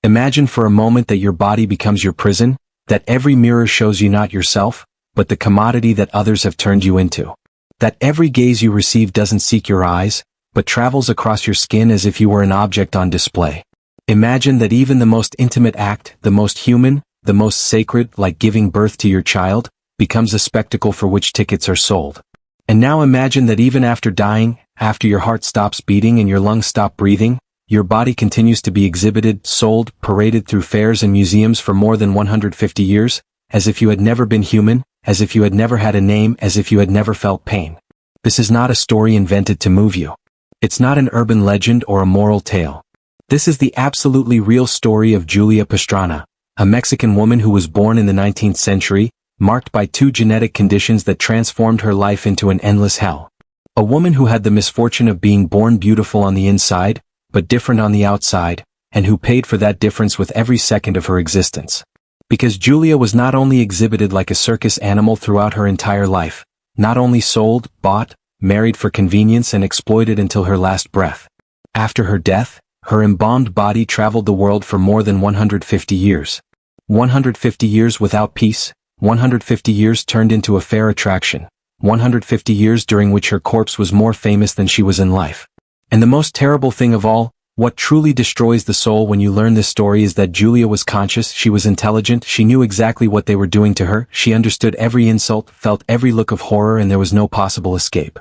Imagine for a moment that your body becomes your prison, that every mirror shows you not yourself, but the commodity that others have turned you into. That every gaze you receive doesn't seek your eyes, but travels across your skin as if you were an object on display. Imagine that even the most intimate act, the most human, the most sacred, like giving birth to your child, becomes a spectacle for which tickets are sold. And now imagine that even after dying, after your heart stops beating and your lungs stop breathing, your body continues to be exhibited, sold, paraded through fairs and museums for more than 150 years, as if you had never been human, as if you had never had a name, as if you had never felt pain. This is not a story invented to move you. It's not an urban legend or a moral tale. This is the absolutely real story of Julia Pastrana, a Mexican woman who was born in the 19th century, marked by two genetic conditions that transformed her life into an endless hell. A woman who had the misfortune of being born beautiful on the inside, but different on the outside, and who paid for that difference with every second of her existence. Because Julia was not only exhibited like a circus animal throughout her entire life, not only sold, bought, married for convenience and exploited until her last breath. After her death, her embalmed body traveled the world for more than 150 years. 150 years without peace, 150 years turned into a fair attraction, 150 years during which her corpse was more famous than she was in life. And the most terrible thing of all, what truly destroys the soul when you learn this story is that Julia was conscious, she was intelligent, she knew exactly what they were doing to her, she understood every insult, felt every look of horror, and there was no possible escape.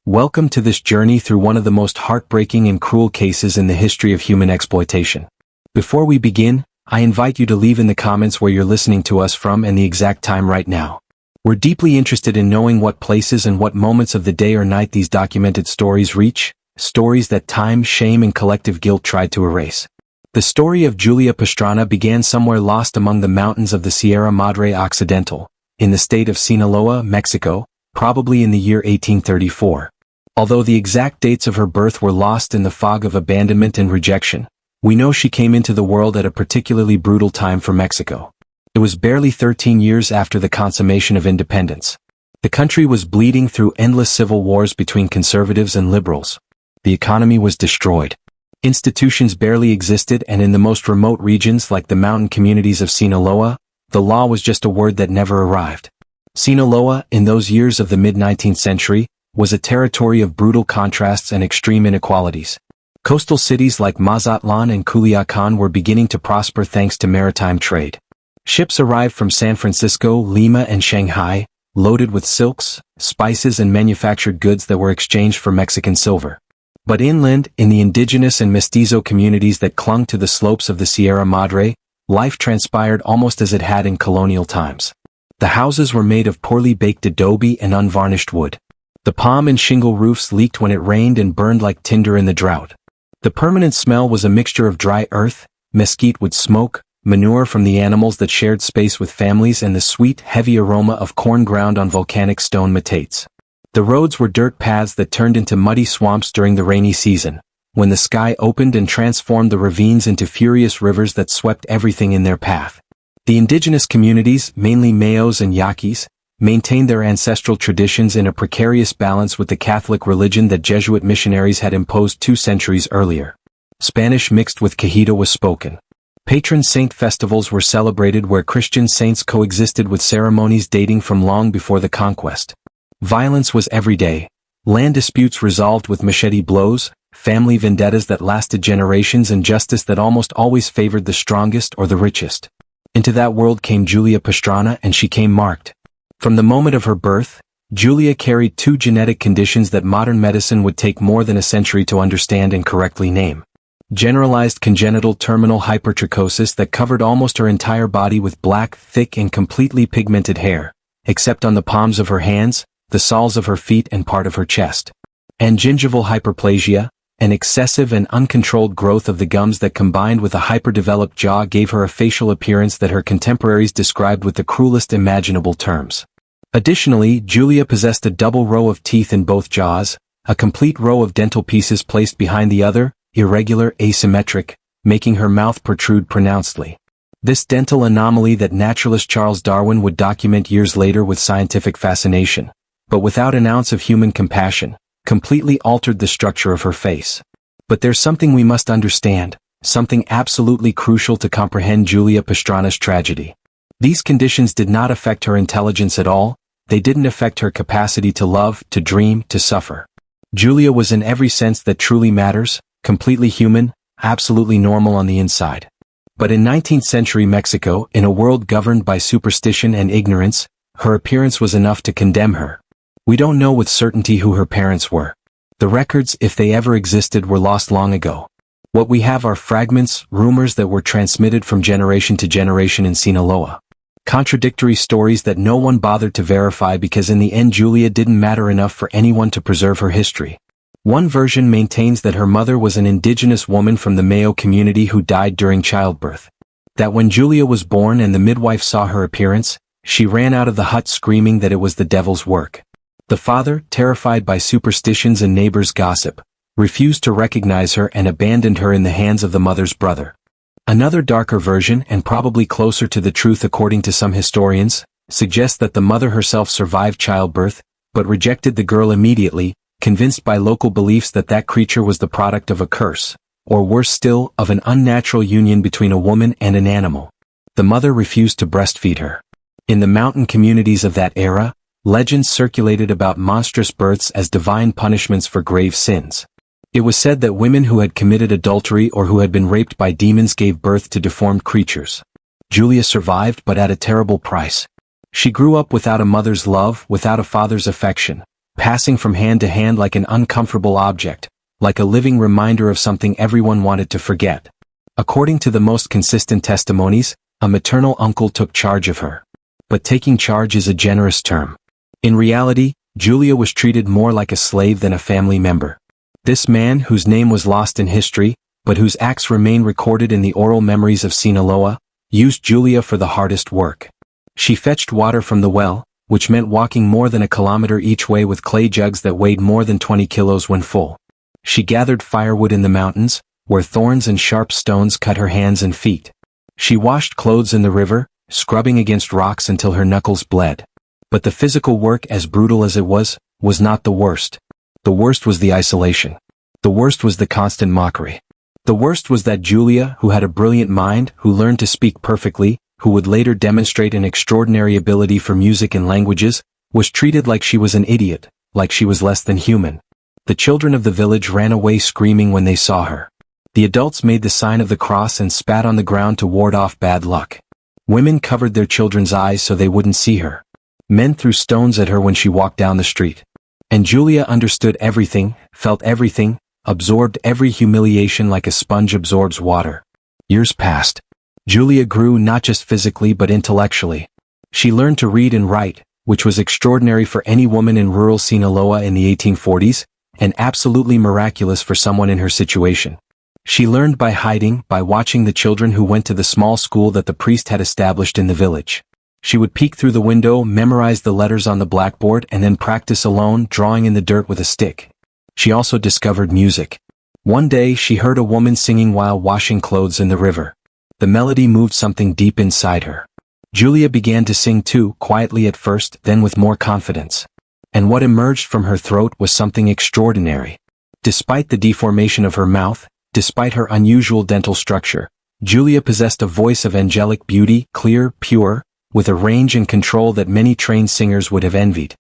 Welcome to this journey through one of the most heartbreaking and cruel cases in the history of human exploitation. Before we begin, I invite you to leave in the comments where you're listening to us from and the exact time right now. We're deeply interested in knowing what places and what moments of the day or night these documented stories reach, stories that time, shame, and collective guilt tried to erase. The story of Julia Pastrana began somewhere lost among the mountains of the Sierra Madre Occidental, in the state of Sinaloa, Mexico, probably in the year 1834. Although the exact dates of her birth were lost in the fog of abandonment and rejection, we know she came into the world at a particularly brutal time for Mexico. It was barely 13 years after the consummation of independence. The country was bleeding through endless civil wars between conservatives and liberals. The economy was destroyed. Institutions barely existed, and in the most remote regions like the mountain communities of Sinaloa, the law was just a word that never arrived. Sinaloa, in those years of the mid-19th century, was a territory of brutal contrasts and extreme inequalities. Coastal cities like Mazatlan and Culiacan were beginning to prosper thanks to maritime trade. Ships arrived from San Francisco, Lima, and Shanghai, loaded with silks, spices, and manufactured goods that were exchanged for Mexican silver. But inland, in the indigenous and mestizo communities that clung to the slopes of the Sierra Madre, life transpired almost as it had in colonial times. The houses were made of poorly baked adobe and unvarnished wood. The palm and shingle roofs leaked when it rained and burned like tinder in the drought. The permanent smell was a mixture of dry earth, mesquite wood smoke, manure from the animals that shared space with families, and the sweet, heavy aroma of corn ground on volcanic stone metates. The roads were dirt paths that turned into muddy swamps during the rainy season, when the sky opened and transformed the ravines into furious rivers that swept everything in their path. The indigenous communities, mainly Mayos and Yaquis, maintained their ancestral traditions in a precarious balance with the Catholic religion that Jesuit missionaries had imposed 2 centuries earlier. Spanish mixed with Cajito was spoken. Patron saint festivals were celebrated where Christian saints coexisted with ceremonies dating from long before the conquest. Violence was everyday. Land disputes resolved with machete blows, family vendettas that lasted generations, and justice that almost always favored the strongest or the richest. Into that world came Julia Pastrana, and she came marked. From the moment of her birth, Julia carried 2 genetic conditions that modern medicine would take more than a century to understand and correctly name. Generalized congenital terminal hypertrichosis that covered almost her entire body with black, thick, and completely pigmented hair, except on the palms of her hands, the soles of her feet, and part of her chest. And gingival hyperplasia, an excessive and uncontrolled growth of the gums that combined with a hyperdeveloped jaw gave her a facial appearance that her contemporaries described with the cruelest imaginable terms. Additionally, Julia possessed a double row of teeth in both jaws, a complete row of dental pieces placed behind the other, irregular, asymmetric, making her mouth protrude pronouncedly. This dental anomaly that naturalist Charles Darwin would document years later with scientific fascination, but without an ounce of human compassion, completely altered the structure of her face. But there's something we must understand. something absolutely crucial to comprehend Julia Pastrana's tragedy. These conditions did not affect her intelligence at all, they didn't affect her capacity to love, to dream, to suffer. Julia was in every sense that truly matters, completely human, absolutely normal on the inside. But in 19th century Mexico, in a world governed by superstition and ignorance, her appearance was enough to condemn her. We don't know with certainty who her parents were. The records, if they ever existed, were lost long ago. What we have are fragments, rumors that were transmitted from generation to generation in Sinaloa. Contradictory stories that no one bothered to verify because in the end Julia didn't matter enough for anyone to preserve her history. One version maintains that her mother was an indigenous woman from the Mayo community who died during childbirth. That when Julia was born and the midwife saw her appearance, she ran out of the hut screaming that it was the devil's work. The father, terrified by superstitions and neighbors' gossip, refused to recognize her and abandoned her in the hands of the mother's brother. Another darker version, and probably closer to the truth according to some historians, suggests that the mother herself survived childbirth, but rejected the girl immediately, convinced by local beliefs that that creature was the product of a curse, or worse still, of an unnatural union between a woman and an animal. The mother refused to breastfeed her. In the mountain communities of that era, legends circulated about monstrous births as divine punishments for grave sins. It was said that women who had committed adultery or who had been raped by demons gave birth to deformed creatures. Julia survived, but at a terrible price. She grew up without a mother's love, without a father's affection, passing from hand to hand like an uncomfortable object, like a living reminder of something everyone wanted to forget. According to the most consistent testimonies, a maternal uncle took charge of her. But taking charge is a generous term. In reality, Julia was treated more like a slave than a family member. This man, whose name was lost in history, but whose acts remain recorded in the oral memories of Sinaloa, used Julia for the hardest work. She fetched water from the well, which meant walking more than a kilometer each way with clay jugs that weighed more than 20 kilos when full. She gathered firewood in the mountains, where thorns and sharp stones cut her hands and feet. She washed clothes in the river, scrubbing against rocks until her knuckles bled. But the physical work, as brutal as it was not the worst. The worst was the isolation. The worst was the constant mockery. The worst was that Julia, who had a brilliant mind, who learned to speak perfectly, who would later demonstrate an extraordinary ability for music and languages, was treated like she was an idiot, like she was less than human. The children of the village ran away screaming when they saw her. The adults made the sign of the cross and spat on the ground to ward off bad luck. Women covered their children's eyes so they wouldn't see her. Men threw stones at her when she walked down the street. And Julia understood everything, felt everything, absorbed every humiliation like a sponge absorbs water. Years passed. Julia grew not just physically but intellectually. She learned to read and write, which was extraordinary for any woman in rural Sinaloa in the 1840s, and absolutely miraculous for someone in her situation. She learned by hiding, by watching the children who went to the small school that the priest had established in the village. She would peek through the window, memorize the letters on the blackboard, and then practice alone, drawing in the dirt with a stick. She also discovered music. One day she heard a woman singing while washing clothes in the river. The melody moved something deep inside her. Julia began to sing too, quietly at first, then with more confidence. And what emerged from her throat was something extraordinary. Despite the deformation of her mouth, despite her unusual dental structure, Julia possessed a voice of angelic beauty, clear, pure, with a range and control that many trained singers would have envied.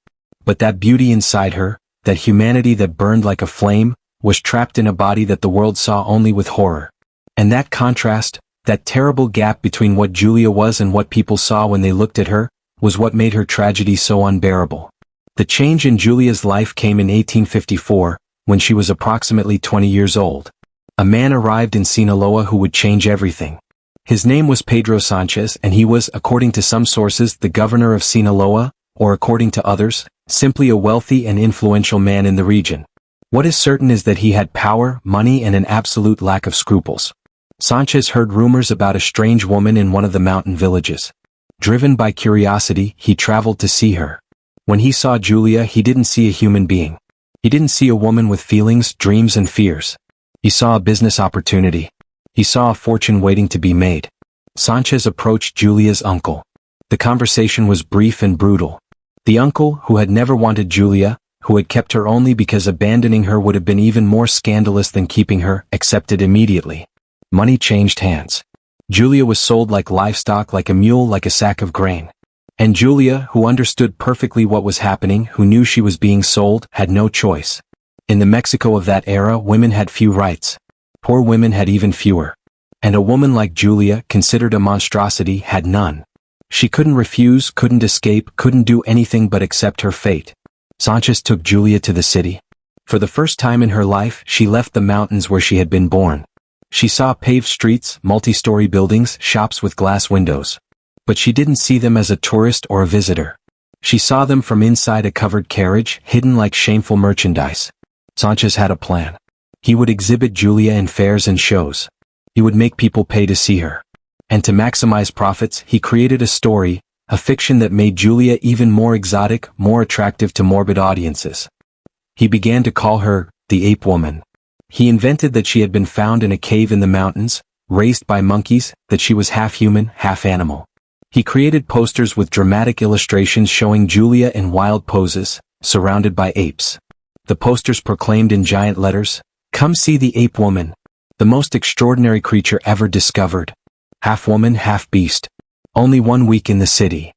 But that beauty inside her, that humanity that burned like a flame, was trapped in a body that the world saw only with horror. And that contrast, that terrible gap between what Julia was and what people saw when they looked at her, was what made her tragedy so unbearable. The change in Julia's life came in 1854, when she was approximately 20 years old. A man arrived in Sinaloa who would change everything. His name was Pedro Sanchez, and he was, according to some sources, the governor of Sinaloa, or according to others, simply a wealthy and influential man in the region. What is certain is that he had power, money, and an absolute lack of scruples. Sanchez heard rumors about a strange woman in one of the mountain villages. Driven by curiosity, he traveled to see her. When he saw Julia, he didn't see a human being. He didn't see a woman with feelings, dreams, and fears. He saw a business opportunity. He saw a fortune waiting to be made. Sanchez approached Julia's uncle. The conversation was brief and brutal. The uncle, who had never wanted Julia, who had kept her only because abandoning her would have been even more scandalous than keeping her, accepted immediately. Money changed hands. Julia was sold like livestock, like a mule, like a sack of grain. And Julia, who understood perfectly what was happening, who knew she was being sold, had no choice. In the Mexico of that era, women had few rights. Poor women had even fewer. And a woman like Julia, considered a monstrosity, had none. She couldn't refuse, couldn't escape, couldn't do anything but accept her fate. Sanchez took Julia to the city. For the first time in her life, she left the mountains where she had been born. She saw paved streets, multi-story buildings, shops with glass windows. But she didn't see them as a tourist or a visitor. She saw them from inside a covered carriage, hidden like shameful merchandise. Sanchez had a plan. He would exhibit Julia in fairs and shows. He would make people pay to see her. And to maximize profits, he created a story, a fiction that made Julia even more exotic, more attractive to morbid audiences. He began to call her the Ape Woman. He invented that she had been found in a cave in the mountains, raised by monkeys, that she was half human, half animal. He created posters with dramatic illustrations showing Julia in wild poses, surrounded by apes. The posters proclaimed in giant letters, "Come see the Ape Woman, the most extraordinary creature ever discovered. Half woman, half beast. Only 1 week in the city."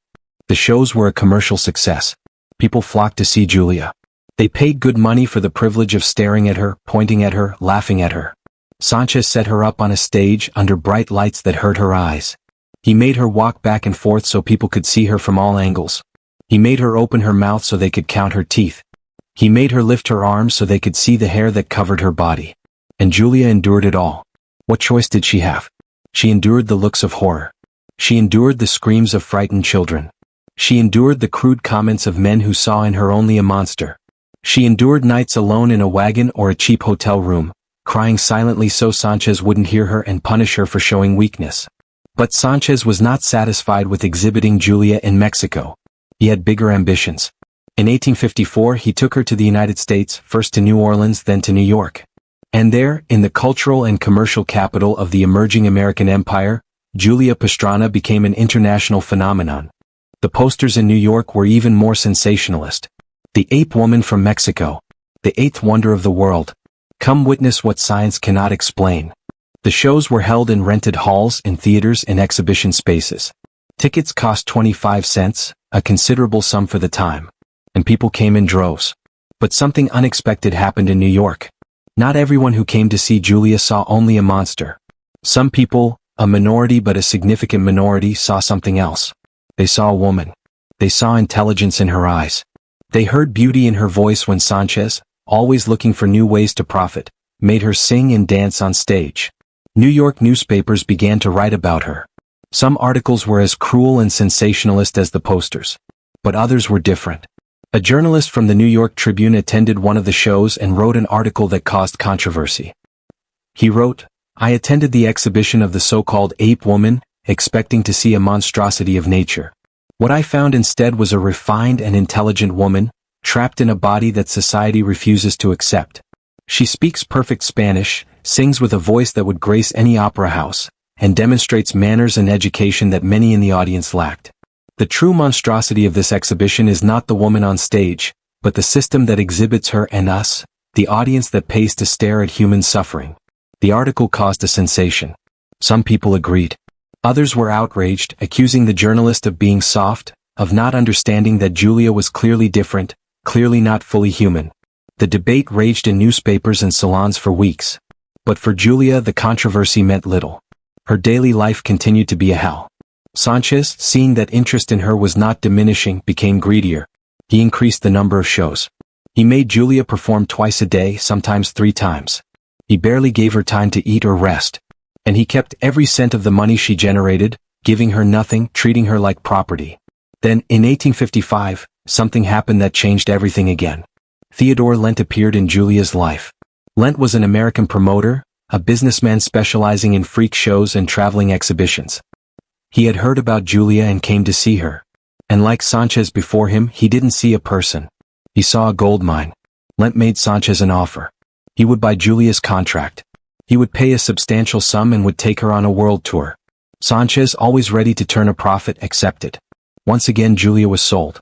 The shows were a commercial success. People flocked to see Julia. They paid good money for the privilege of staring at her, pointing at her, laughing at her. Sanchez set her up on a stage under bright lights that hurt her eyes. He made her walk back and forth so people could see her from all angles. He made her open her mouth so they could count her teeth. He made her lift her arms so they could see the hair that covered her body. And Julia endured it all. What choice did she have? She endured the looks of horror. She endured the screams of frightened children. She endured the crude comments of men who saw in her only a monster. She endured nights alone in a wagon or a cheap hotel room, crying silently so Sanchez wouldn't hear her and punish her for showing weakness. But Sanchez was not satisfied with exhibiting Julia in Mexico. He had bigger ambitions. In 1854 he took her to the United States, first to New Orleans, then to New York. And there, in the cultural and commercial capital of the emerging American empire, Julia Pastrana became an international phenomenon. The posters in New York were even more sensationalist. The Ape Woman from Mexico. The eighth wonder of the world. Come witness what science cannot explain. The shows were held in rented halls, in theaters, in exhibition spaces. Tickets cost 25 cents, a considerable sum for the time. And people came in droves. But something unexpected happened in New York. Not everyone who came to see Julia saw only a monster. Some people, a minority but a significant minority, saw something else. They saw a woman. They saw intelligence in her eyes. They heard beauty in her voice when Sanchez, always looking for new ways to profit, made her sing and dance on stage. New York newspapers began to write about her. Some articles were as cruel and sensationalist as the posters. But others were different. A journalist from the New York Tribune attended one of the shows and wrote an article that caused controversy. He wrote, "I attended the exhibition of the so-called Ape Woman, expecting to see a monstrosity of nature. What I found instead was a refined and intelligent woman, trapped in a body that society refuses to accept. She speaks perfect Spanish, sings with a voice that would grace any opera house, and demonstrates manners and education that many in the audience lacked. The true monstrosity of this exhibition is not the woman on stage, but the system that exhibits her and us, the audience that pays to stare at human suffering." The article caused a sensation. Some people agreed. Others were outraged, accusing the journalist of being soft, of not understanding that Julia was clearly different, clearly not fully human. The debate raged in newspapers and salons for weeks. But for Julia the controversy meant little. Her daily life continued to be a hell. Sanchez, seeing that interest in her was not diminishing, became greedier. He increased the number of shows. He made Julia perform twice a day, sometimes 3 times. He barely gave her time to eat or rest. And he kept every cent of the money she generated, giving her nothing, treating her like property. Then, in 1855, something happened that changed everything again. Theodore Lent appeared in Julia's life. Lent was an American promoter, a businessman specializing in freak shows and traveling exhibitions. He had heard about Julia and came to see her. And like Sanchez before him, he didn't see a person. He saw a gold mine. Lent made Sanchez an offer. He would buy Julia's contract. He would pay a substantial sum and would take her on a world tour. Sanchez, always ready to turn a profit, accepted. Once again Julia was sold.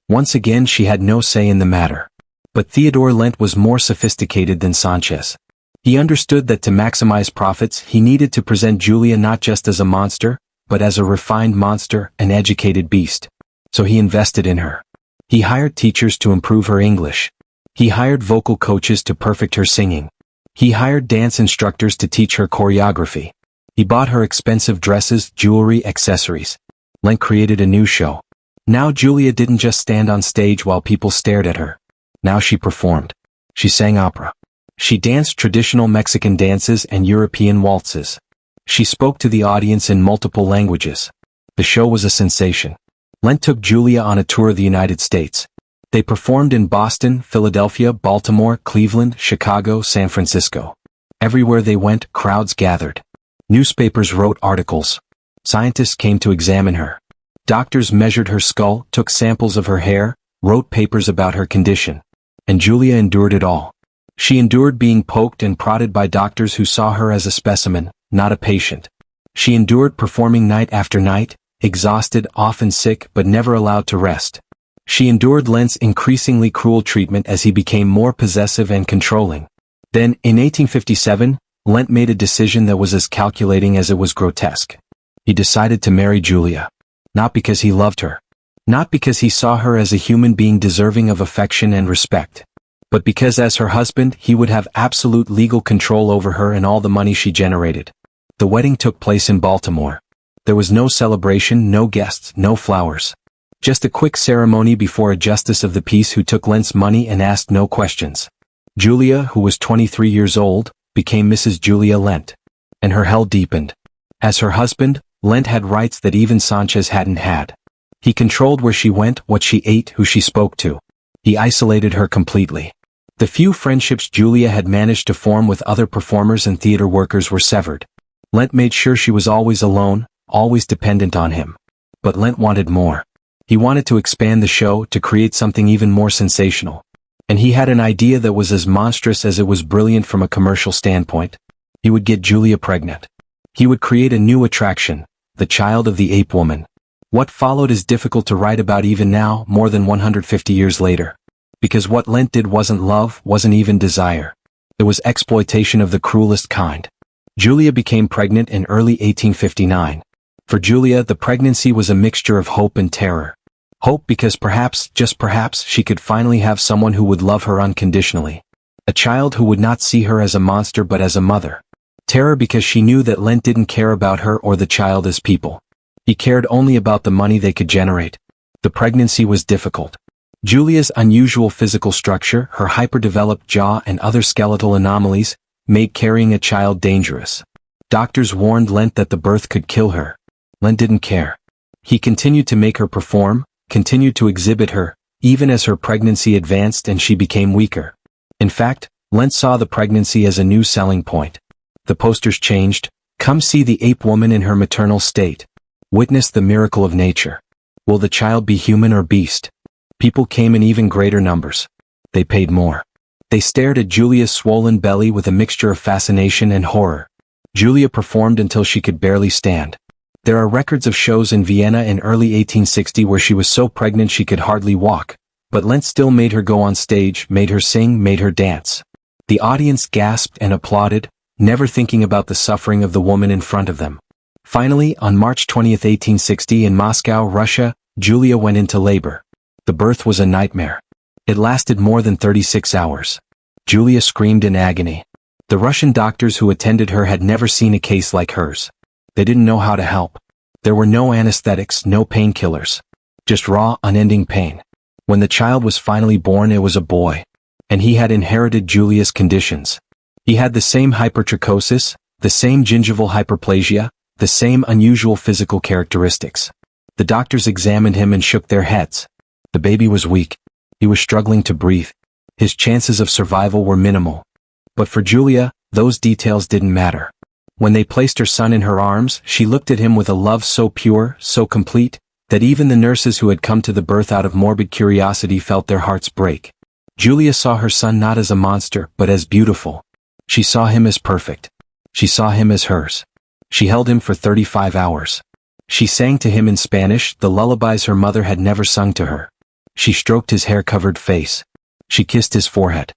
Once again she had no say in the matter. But Theodore Lent was more sophisticated than Sanchez. He understood that to maximize profits he needed to present Julia not just as a monster, but as a refined monster, an educated beast. So he invested in her. He hired teachers to improve her English. He hired vocal coaches to perfect her singing. He hired dance instructors to teach her choreography. He bought her expensive dresses, jewelry, accessories. Lent created a new show. Now Julia didn't just stand on stage while people stared at her. Now she performed. She sang opera. She danced traditional Mexican dances and European waltzes. She spoke to the audience in multiple languages. The show was a sensation. Lent took Julia on a tour of the United States. They performed in Boston, Philadelphia, Baltimore, Cleveland, Chicago, San Francisco. Everywhere they went, crowds gathered. Newspapers wrote articles. Scientists came to examine her. Doctors measured her skull, took samples of her hair, wrote papers about her condition. And Julia endured it all. She endured being poked and prodded by doctors who saw her as a specimen, not a patient. She endured performing night after night, exhausted, often sick, but never allowed to rest. She endured Lent's increasingly cruel treatment as he became more possessive and controlling. Then, in 1857, Lent made a decision that was as calculating as it was grotesque. He decided to marry Julia. Not because he loved her. Not because he saw her as a human being deserving of affection and respect. But because as her husband he would have absolute legal control over her and all the money she generated. The wedding took place in Baltimore. There was no celebration, no guests, no flowers. Just a quick ceremony before a justice of the peace who took Lent's money and asked no questions. Julia, who was 23 years old, became Mrs. Julia Lent. And her hell deepened. As her husband, Lent had rights that even Sanchez hadn't had. He controlled where she went, what she ate, who she spoke to. He isolated her completely. The few friendships Julia had managed to form with other performers and theater workers were severed. Lent made sure she was always alone, always dependent on him. But Lent wanted more. He wanted to expand the show, to create something even more sensational. And he had an idea that was as monstrous as it was brilliant from a commercial standpoint. He would get Julia pregnant. He would create a new attraction, the child of the Ape Woman. What followed is difficult to write about even now, more than 150 years later. Because what Lent did wasn't love, wasn't even desire. It was exploitation of the cruelest kind. Julia became pregnant in early 1859. For Julia, the pregnancy was a mixture of hope and terror. Hope because perhaps, just perhaps, she could finally have someone who would love her unconditionally. A child who would not see her as a monster but as a mother. Terror because she knew that Lent didn't care about her or the child as people. He cared only about the money they could generate. The pregnancy was difficult. Julia's unusual physical structure, her hyperdeveloped jaw and other skeletal anomalies, made carrying a child dangerous. Doctors warned Lent that the birth could kill her. Lent didn't care. He continued to make her perform, continued to exhibit her, even as her pregnancy advanced and she became weaker. In fact, Lent saw the pregnancy as a new selling point. The posters changed. Come see the ape woman in her maternal state. Witness the miracle of nature. Will the child be human or beast? People came in even greater numbers. They paid more. They stared at Julia's swollen belly with a mixture of fascination and horror. Julia performed until she could barely stand. There are records of shows in Vienna in early 1860 where she was so pregnant she could hardly walk, but Lent still made her go on stage, made her sing, made her dance. The audience gasped and applauded, never thinking about the suffering of the woman in front of them. Finally, on March 20, 1860 in Moscow, Russia, Julia went into labor. The birth was a nightmare. It lasted more than 36 hours. Julia screamed in agony. The Russian doctors who attended her had never seen a case like hers. They didn't know how to help. There were no anesthetics, no painkillers. Just raw, unending pain. When the child was finally born, it was a boy. And he had inherited Julia's conditions. He had the same hypertrichosis, the same gingival hyperplasia, the same unusual physical characteristics. The doctors examined him and shook their heads. The baby was weak. He was struggling to breathe. His chances of survival were minimal. But for Julia, those details didn't matter. When they placed her son in her arms, she looked at him with a love so pure, so complete, that even the nurses who had come to the birth out of morbid curiosity felt their hearts break. Julia saw her son not as a monster, but as beautiful. She saw him as perfect. She saw him as hers. She held him for 35 hours. She sang to him in Spanish, the lullabies her mother had never sung to her. She stroked his hair-covered face. She kissed his forehead.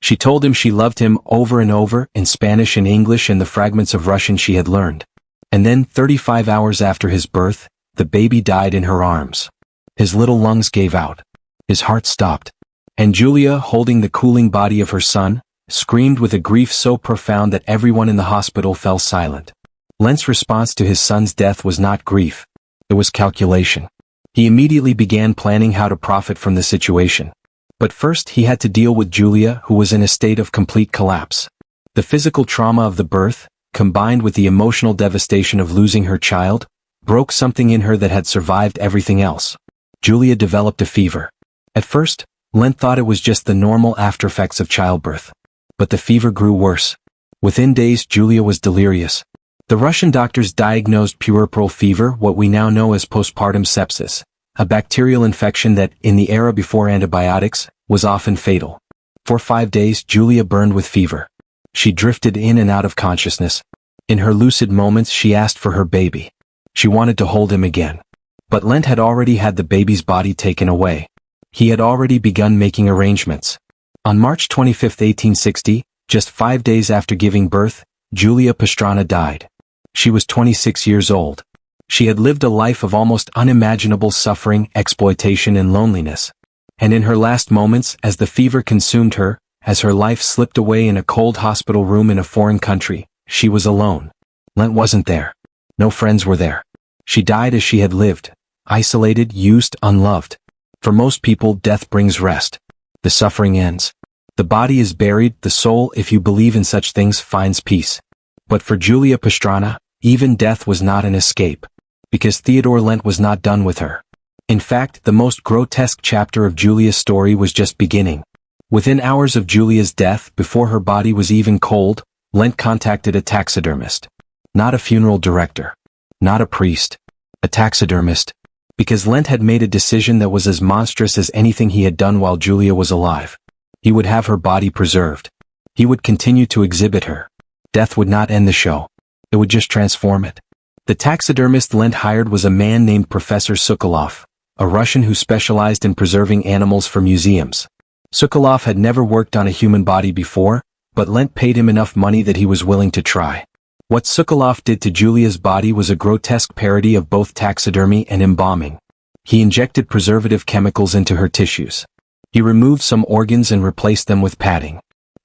She told him she loved him over and over in Spanish and English and the fragments of Russian she had learned. And then, 35 hours after his birth, the baby died in her arms. His little lungs gave out. His heart stopped. And Julia, holding the cooling body of her son, screamed with a grief so profound that everyone in the hospital fell silent. Lent's response to his son's death was not grief. It was calculation. He immediately began planning how to profit from the situation. But first he had to deal with Julia, who was in a state of complete collapse. The physical trauma of the birth, combined with the emotional devastation of losing her child, broke something in her that had survived everything else. Julia developed a fever. At first, Lent thought it was just the normal aftereffects of childbirth. But the fever grew worse. Within days, Julia was delirious. The Russian doctors diagnosed puerperal fever, what we now know as postpartum sepsis, a bacterial infection that, in the era before antibiotics, was often fatal. For 5 days, Julia burned with fever. She drifted in and out of consciousness. In her lucid moments, she asked for her baby. She wanted to hold him again. But Lent had already had the baby's body taken away. He had already begun making arrangements. On March 25, 1860, just 5 days after giving birth, Julia Pastrana died. She was 26 years old. She had lived a life of almost unimaginable suffering, exploitation, and loneliness. And in her last moments, as the fever consumed her, as her life slipped away in a cold hospital room in a foreign country, she was alone. Lent wasn't there. No friends were there. She died as she had lived, isolated, used, unloved. For most people, death brings rest. The suffering ends. The body is buried, the soul, if you believe in such things, finds peace. But for Julia Pastrana, even death was not an escape. Because Theodore Lent was not done with her. In fact, the most grotesque chapter of Julia's story was just beginning. Within hours of Julia's death, before her body was even cold, Lent contacted a taxidermist. Not a funeral director. Not a priest. A taxidermist. Because Lent had made a decision that was as monstrous as anything he had done while Julia was alive. He would have her body preserved. He would continue to exhibit her. Death would not end the show. It would just transform it. The taxidermist Lent hired was a man named Professor Sokolov, a Russian who specialized in preserving animals for museums. Sokolov had never worked on a human body before, but Lent paid him enough money that he was willing to try. What Sokolov did to Julia's body was a grotesque parody of both taxidermy and embalming. He injected preservative chemicals into her tissues. He removed some organs and replaced them with padding.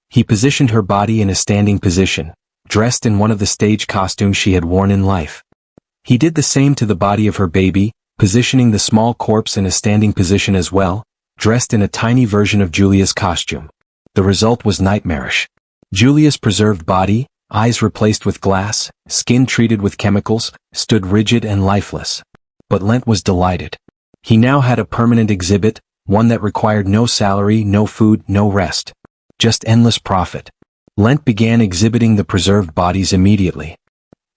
He positioned her body in a standing position, dressed in one of the stage costumes she had worn in life. He did the same to the body of her baby, positioning the small corpse in a standing position as well, dressed in a tiny version of Julia's costume. The result was nightmarish. Julia's preserved body, eyes replaced with glass, skin treated with chemicals, stood rigid and lifeless. But Lent was delighted. He now had a permanent exhibit, one that required no salary, no food, no rest. Just endless profit. Lent began exhibiting the preserved bodies immediately.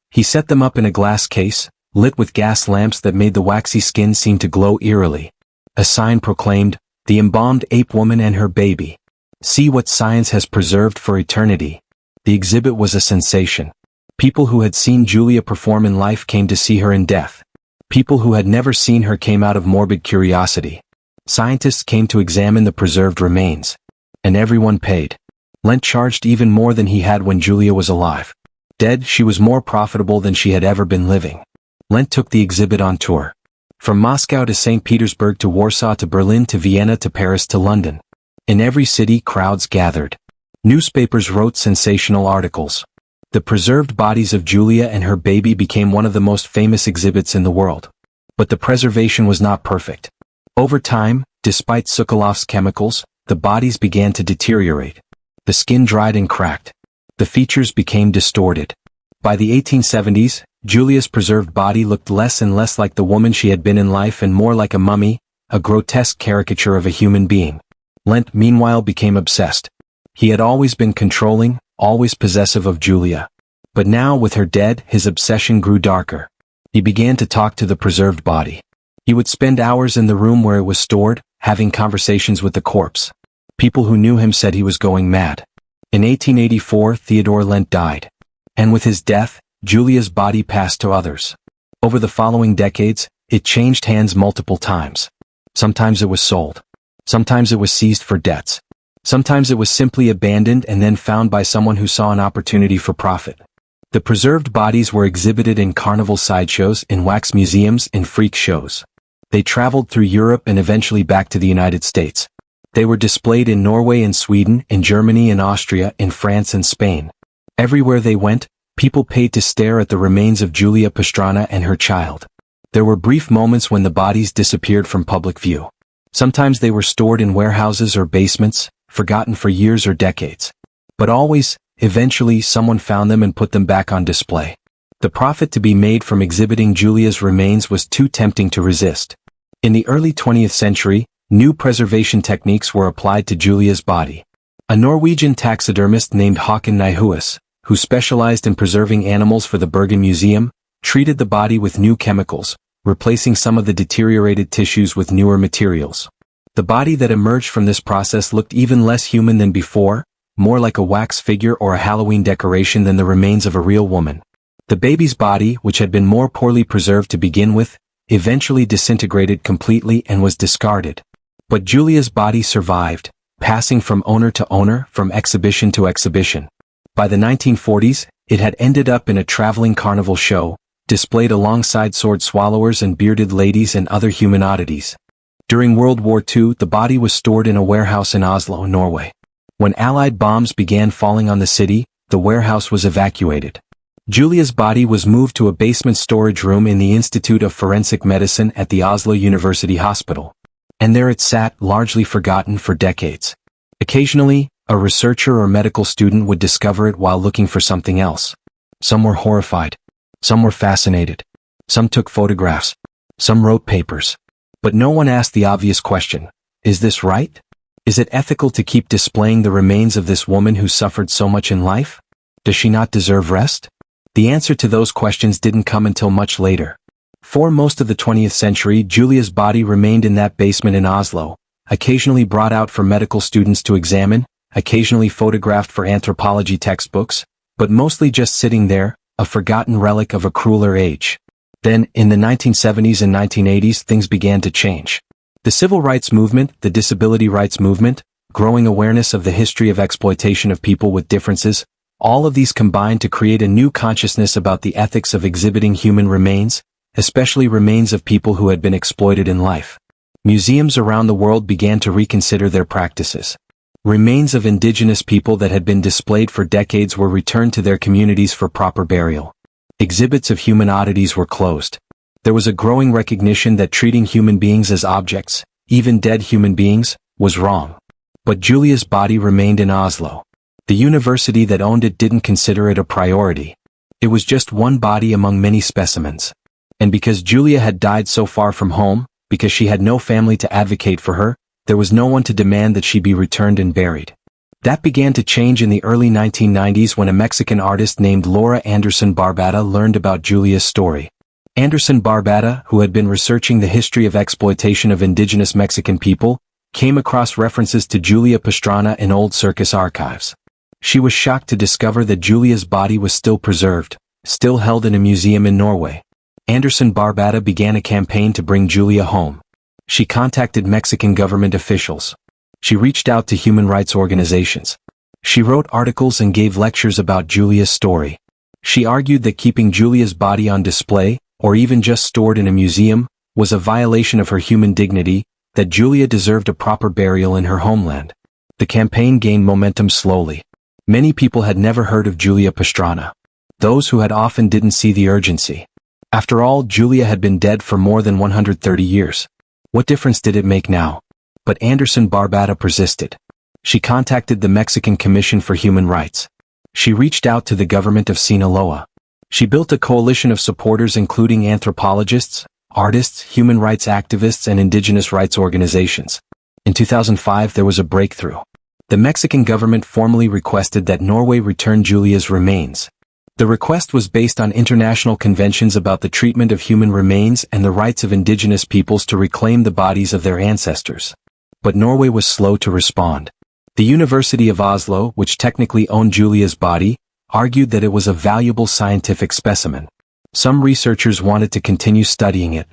He set them up in a glass case, lit with gas lamps that made the waxy skin seem to glow eerily. A sign proclaimed, "The embalmed ape woman and her baby. See what science has preserved for eternity." The exhibit was a sensation. People who had seen Julia perform in life came to see her in death. People who had never seen her came out of morbid curiosity. Scientists came to examine the preserved remains. And everyone paid. Lent charged even more than he had when Julia was alive. Dead, she was more profitable than she had ever been living. Lent took the exhibit on tour. From Moscow to St. Petersburg to Warsaw to Berlin to Vienna to Paris to London. In every city, crowds gathered. Newspapers wrote sensational articles. The preserved bodies of Julia and her baby became one of the most famous exhibits in the world. But the preservation was not perfect. Over time, despite Sokolov's chemicals, the bodies began to deteriorate. The skin dried and cracked. The features became distorted. By the 1870s, Julia's preserved body looked less and less like the woman she had been in life and more like a mummy, a grotesque caricature of a human being. Lent, meanwhile, became obsessed. He had always been controlling, always possessive of Julia. But now, with her dead, his obsession grew darker. He began to talk to the preserved body. He would spend hours in the room where it was stored, having conversations with the corpse. People who knew him said he was going mad. In 1884, Theodore Lent died. And with his death, Julia's body passed to others. Over the following decades, it changed hands multiple times. Sometimes it was sold. Sometimes it was seized for debts. Sometimes it was simply abandoned and then found by someone who saw an opportunity for profit. The preserved bodies were exhibited in carnival sideshows, in wax museums, in freak shows. They traveled through Europe and eventually back to the United States. They were displayed in Norway and Sweden, in Germany and Austria, in France and Spain. Everywhere they went, people paid to stare at the remains of Julia Pastrana and her child. There were brief moments when the bodies disappeared from public view. Sometimes they were stored in warehouses or basements, forgotten for years or decades. But always, eventually someone found them and put them back on display. The profit to be made from exhibiting Julia's remains was too tempting to resist. In the early 20th century, new preservation techniques were applied to Julia's body. A Norwegian taxidermist named Håkon Nyhus, who specialized in preserving animals for the Bergen Museum, treated the body with new chemicals, replacing some of the deteriorated tissues with newer materials. The body that emerged from this process looked even less human than before, more like a wax figure or a Halloween decoration than the remains of a real woman. The baby's body, which had been more poorly preserved to begin with, eventually disintegrated completely and was discarded. But Julia's body survived, passing from owner to owner, from exhibition to exhibition. By the 1940s, it had ended up in a traveling carnival show, displayed alongside sword swallowers and bearded ladies and other human oddities. During World War II, the body was stored in a warehouse in Oslo, Norway. When Allied bombs began falling on the city, the warehouse was evacuated. Julia's body was moved to a basement storage room in the Institute of Forensic Medicine at the Oslo University Hospital. And there it sat, largely forgotten for decades. Occasionally, a researcher or medical student would discover it while looking for something else. Some were horrified. Some were fascinated. Some took photographs. Some wrote papers. But no one asked the obvious question: is this right? Is it ethical to keep displaying the remains of this woman who suffered so much in life? Does she not deserve rest? The answer to those questions didn't come until much later. For most of the 20th century, Julia's body remained in that basement in Oslo, occasionally brought out for medical students to examine, occasionally photographed for anthropology textbooks, but mostly just sitting there, a forgotten relic of a crueler age. Then, in the 1970s and 1980s, things began to change. The civil rights movement, the disability rights movement, growing awareness of the history of exploitation of people with differences, all of these combined to create a new consciousness about the ethics of exhibiting human remains, especially remains of people who had been exploited in life. Museums around the world began to reconsider their practices. Remains of indigenous people that had been displayed for decades were returned to their communities for proper burial. Exhibits of human oddities were closed. There was a growing recognition that treating human beings as objects, even dead human beings, was wrong. But Julia's body remained in Oslo. The university that owned it didn't consider it a priority. It was just one body among many specimens. And because Julia had died so far from home, because she had no family to advocate for her, there was no one to demand that she be returned and buried. That began to change in the early 1990s when a Mexican artist named Laura Anderson Barbata learned about Julia's story. Anderson Barbata, who had been researching the history of exploitation of indigenous Mexican people, came across references to Julia Pastrana in old circus archives. She was shocked to discover that Julia's body was still preserved, still held in a museum in Norway. Anderson Barbata began a campaign to bring Julia home. She contacted Mexican government officials. She reached out to human rights organizations. She wrote articles and gave lectures about Julia's story. She argued that keeping Julia's body on display, or even just stored in a museum, was a violation of her human dignity, that Julia deserved a proper burial in her homeland. The campaign gained momentum slowly. Many people had never heard of Julia Pastrana. Those who had often didn't see the urgency. After all, Julia had been dead for more than 130 years. What difference did it make now? But Anderson Barbata persisted. She contacted the Mexican Commission for Human Rights. She reached out to the government of Sinaloa. She built a coalition of supporters including anthropologists, artists, human rights activists, and indigenous rights organizations. In 2005, there was a breakthrough. The Mexican government formally requested that Norway return Julia's remains. The request was based on international conventions about the treatment of human remains and the rights of indigenous peoples to reclaim the bodies of their ancestors. But Norway was slow to respond. The University of Oslo, which technically owned Julia's body, argued that it was a valuable scientific specimen. Some researchers wanted to continue studying it.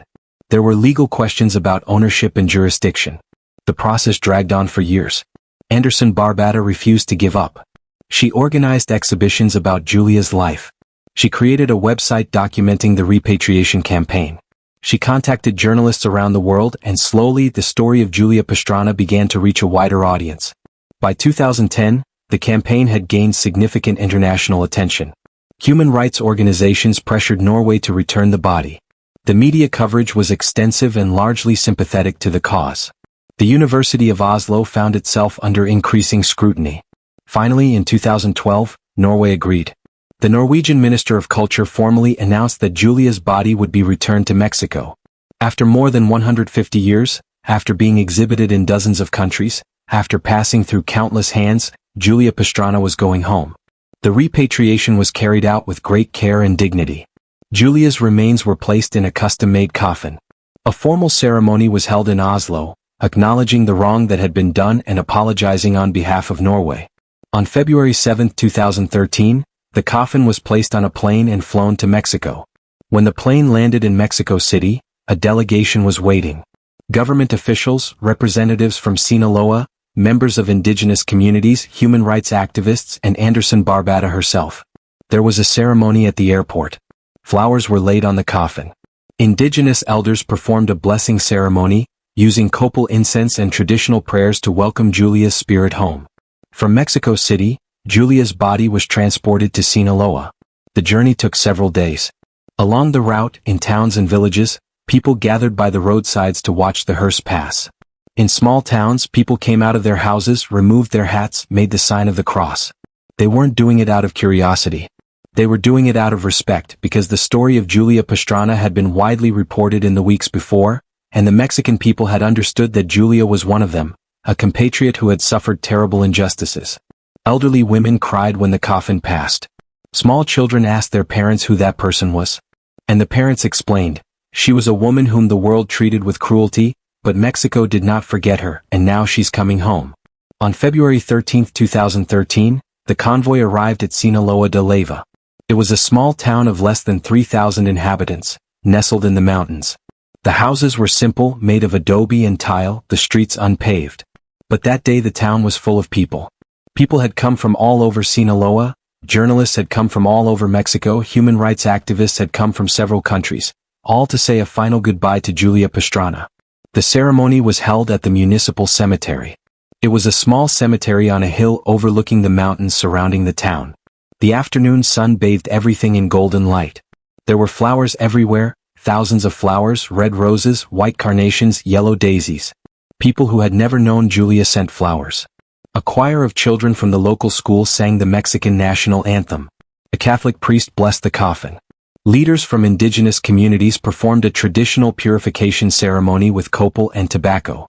There were legal questions about ownership and jurisdiction. The process dragged on for years. Anderson Barbata refused to give up. She organized exhibitions about Julia's life. She created a website documenting the repatriation campaign. She contacted journalists around the world, and slowly the story of Julia Pastrana began to reach a wider audience. By 2010, the campaign had gained significant international attention. Human rights organizations pressured Norway to return the body. The media coverage was extensive and largely sympathetic to the cause. The University of Oslo found itself under increasing scrutiny. Finally, in 2012, Norway agreed. The Norwegian Minister of Culture formally announced that Julia's body would be returned to Mexico. After more than 150 years, after being exhibited in dozens of countries, after passing through countless hands, Julia Pastrana was going home. The repatriation was carried out with great care and dignity. Julia's remains were placed in a custom-made coffin. A formal ceremony was held in Oslo, acknowledging the wrong that had been done and apologizing on behalf of Norway. On February 7, 2013, the coffin was placed on a plane and flown to Mexico. When the plane landed in Mexico City, a delegation was waiting. Government officials, representatives from Sinaloa, members of indigenous communities, human rights activists, and Anderson Barbata herself. There was a ceremony at the airport. Flowers were laid on the coffin. Indigenous elders performed a blessing ceremony, using copal incense and traditional prayers to welcome Julia's spirit home. From Mexico City, Julia's body was transported to Sinaloa. The journey took several days. Along the route, in towns and villages, people gathered by the roadsides to watch the hearse pass. In small towns, people came out of their houses, removed their hats, made the sign of the cross. They weren't doing it out of curiosity. They were doing it out of respect, because the story of Julia Pastrana had been widely reported in the weeks before, and the Mexican people had understood that Julia was one of them, a compatriot who had suffered terrible injustices. Elderly women cried when the coffin passed. Small children asked their parents who that person was. And the parents explained, she was a woman whom the world treated with cruelty, but Mexico did not forget her, and now she's coming home. On February 13, 2013, the convoy arrived at Sinaloa de Leyva. It was a small town of less than 3,000 inhabitants, nestled in the mountains. The houses were simple, made of adobe and tile, the streets unpaved. But that day the town was full of people. People had come from all over Sinaloa, journalists had come from all over Mexico, human rights activists had come from several countries, all to say a final goodbye to Julia Pastrana. The ceremony was held at the municipal cemetery. It was a small cemetery on a hill overlooking the mountains surrounding the town. The afternoon sun bathed everything in golden light. There were flowers everywhere, thousands of flowers, red roses, white carnations, yellow daisies. People who had never known Julia sent flowers. A choir of children from the local school sang the Mexican national anthem. A Catholic priest blessed the coffin. Leaders from indigenous communities performed a traditional purification ceremony with copal and tobacco.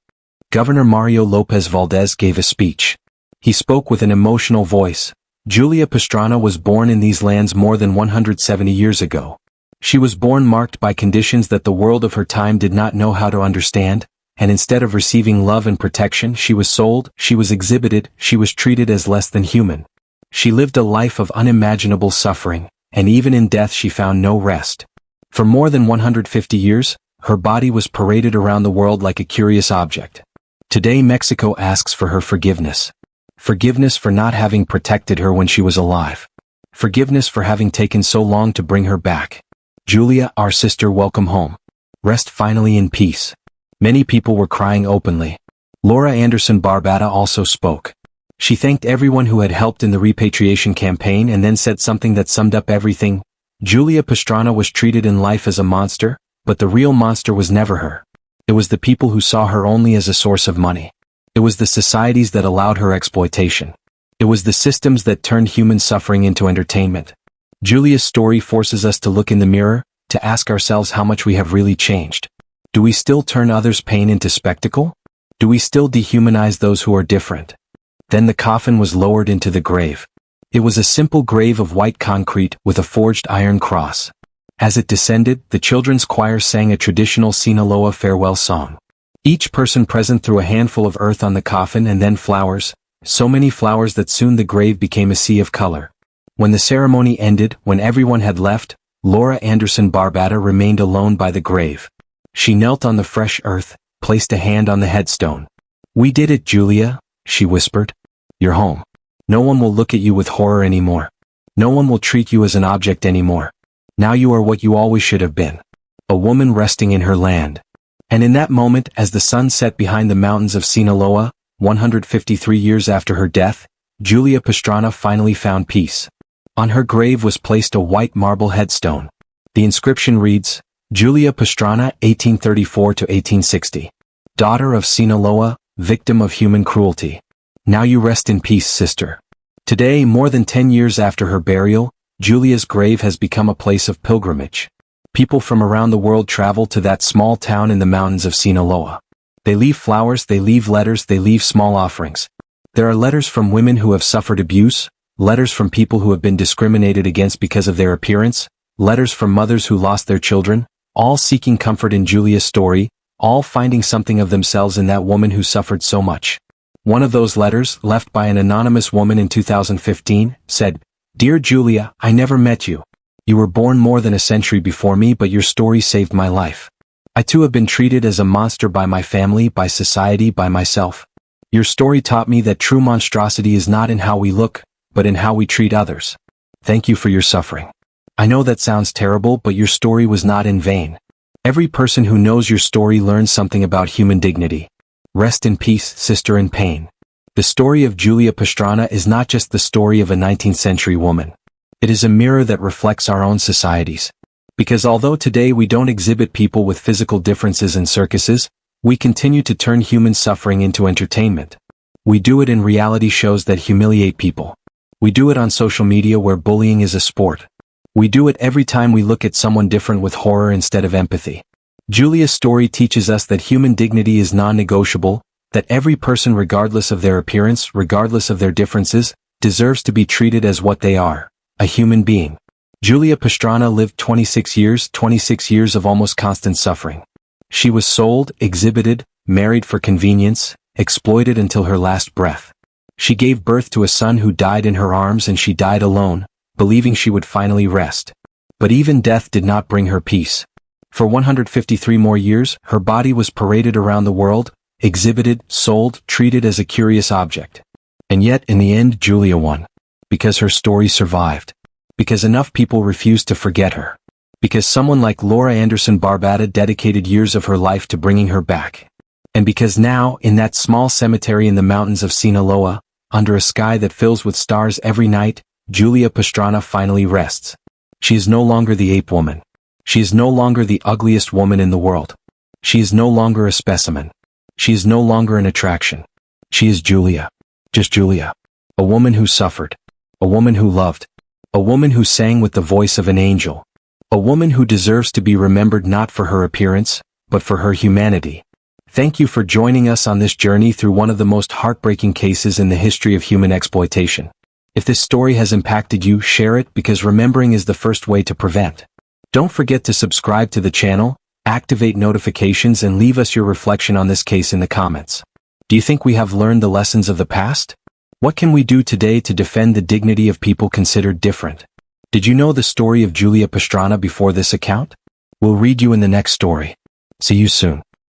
Governor Mario Lopez Valdez gave a speech. He spoke with an emotional voice. Julia Pastrana was born in these lands more than 170 years ago. She was born marked by conditions that the world of her time did not know how to understand, and instead of receiving love and protection, she was sold, she was exhibited, she was treated as less than human. She lived a life of unimaginable suffering, and even in death she found no rest. For more than 150 years, her body was paraded around the world like a curious object. Today Mexico asks for her forgiveness. Forgiveness for not having protected her when she was alive. Forgiveness for having taken so long to bring her back. Julia, our sister, welcome home. Rest finally in peace. Many people were crying openly. Laura Anderson Barbata also spoke. She thanked everyone who had helped in the repatriation campaign and then said something that summed up everything. Julia Pastrana was treated in life as a monster, but the real monster was never her. It was the people who saw her only as a source of money. It was the societies that allowed her exploitation. It was the systems that turned human suffering into entertainment. Julia's story forces us to look in the mirror, to ask ourselves how much we have really changed. Do we still turn others' pain into spectacle? Do we still dehumanize those who are different? Then the coffin was lowered into the grave. It was a simple grave of white concrete with a forged iron cross. As it descended, the children's choir sang a traditional Sinaloa farewell song. Each person present threw a handful of earth on the coffin and then flowers, so many flowers that soon the grave became a sea of color. When the ceremony ended, when everyone had left, Laura Anderson Barbata remained alone by the grave. She knelt on the fresh earth, placed a hand on the headstone. We did it, Julia. she whispered. You're home. No one will look at you with horror anymore. No one will treat you as an object anymore. Now you are what you always should have been. A woman resting in her land. And in that moment, as the sun set behind the mountains of Sinaloa, 153 years after her death, Julia Pastrana finally found peace. On her grave was placed a white marble headstone. The inscription reads, Julia Pastrana, 1834–1860. Daughter of Sinaloa, victim of human cruelty. Now you rest in peace, sister. Today, more than 10 years after her burial, Julia's grave has become a place of pilgrimage. People from around the world travel to that small town in the mountains of Sinaloa. They leave flowers, they leave letters, they leave small offerings. There are letters from women who have suffered abuse, letters from people who have been discriminated against because of their appearance, letters from mothers who lost their children, all seeking comfort in Julia's story, all finding something of themselves in that woman who suffered so much. One of those letters, left by an anonymous woman in 2015, said, Dear Julia, I never met you. You were born more than a century before me, but your story saved my life. I too have been treated as a monster by my family, by society, by myself. Your story taught me that true monstrosity is not in how we look, but in how we treat others. Thank you for your suffering. I know that sounds terrible, but your story was not in vain. Every person who knows your story learns something about human dignity. Rest in peace, sister in pain. The story of Julia Pastrana is not just the story of a 19th century woman. It is a mirror that reflects our own societies. Because although today we don't exhibit people with physical differences in circuses, we continue to turn human suffering into entertainment. We do it in reality shows that humiliate people. We do it on social media where bullying is a sport. We do it every time we look at someone different with horror instead of empathy. Julia's story teaches us that human dignity is non-negotiable, that every person regardless of their appearance, regardless of their differences, deserves to be treated as what they are, a human being. Julia Pastrana lived 26 years of almost constant suffering. She was sold, exhibited, married for convenience, exploited until her last breath. She gave birth to a son who died in her arms, and she died alone, believing she would finally rest. But even death did not bring her peace. For 153 more years, her body was paraded around the world, exhibited, sold, treated as a curious object. And yet, in the end, Julia won. Because her story survived. Because enough people refused to forget her. Because someone like Laura Anderson Barbata dedicated years of her life to bringing her back. And because now, in that small cemetery in the mountains of Sinaloa, under a sky that fills with stars every night, Julia Pastrana finally rests. She is no longer the Ape Woman. She is no longer the ugliest woman in the world. She is no longer a specimen. She is no longer an attraction. She is Julia. Just Julia. A woman who suffered. A woman who loved. A woman who sang with the voice of an angel. A woman who deserves to be remembered not for her appearance, but for her humanity. Thank you for joining us on this journey through one of the most heartbreaking cases in the history of human exploitation. If this story has impacted you, share it, because remembering is the first way to prevent. Don't forget to subscribe to the channel, activate notifications, and leave us your reflection on this case in the comments. Do you think we have learned the lessons of the past? What can we do today to defend the dignity of people considered different? Did you know the story of Julia Pastrana before this account? We'll read you in the next story. See you soon.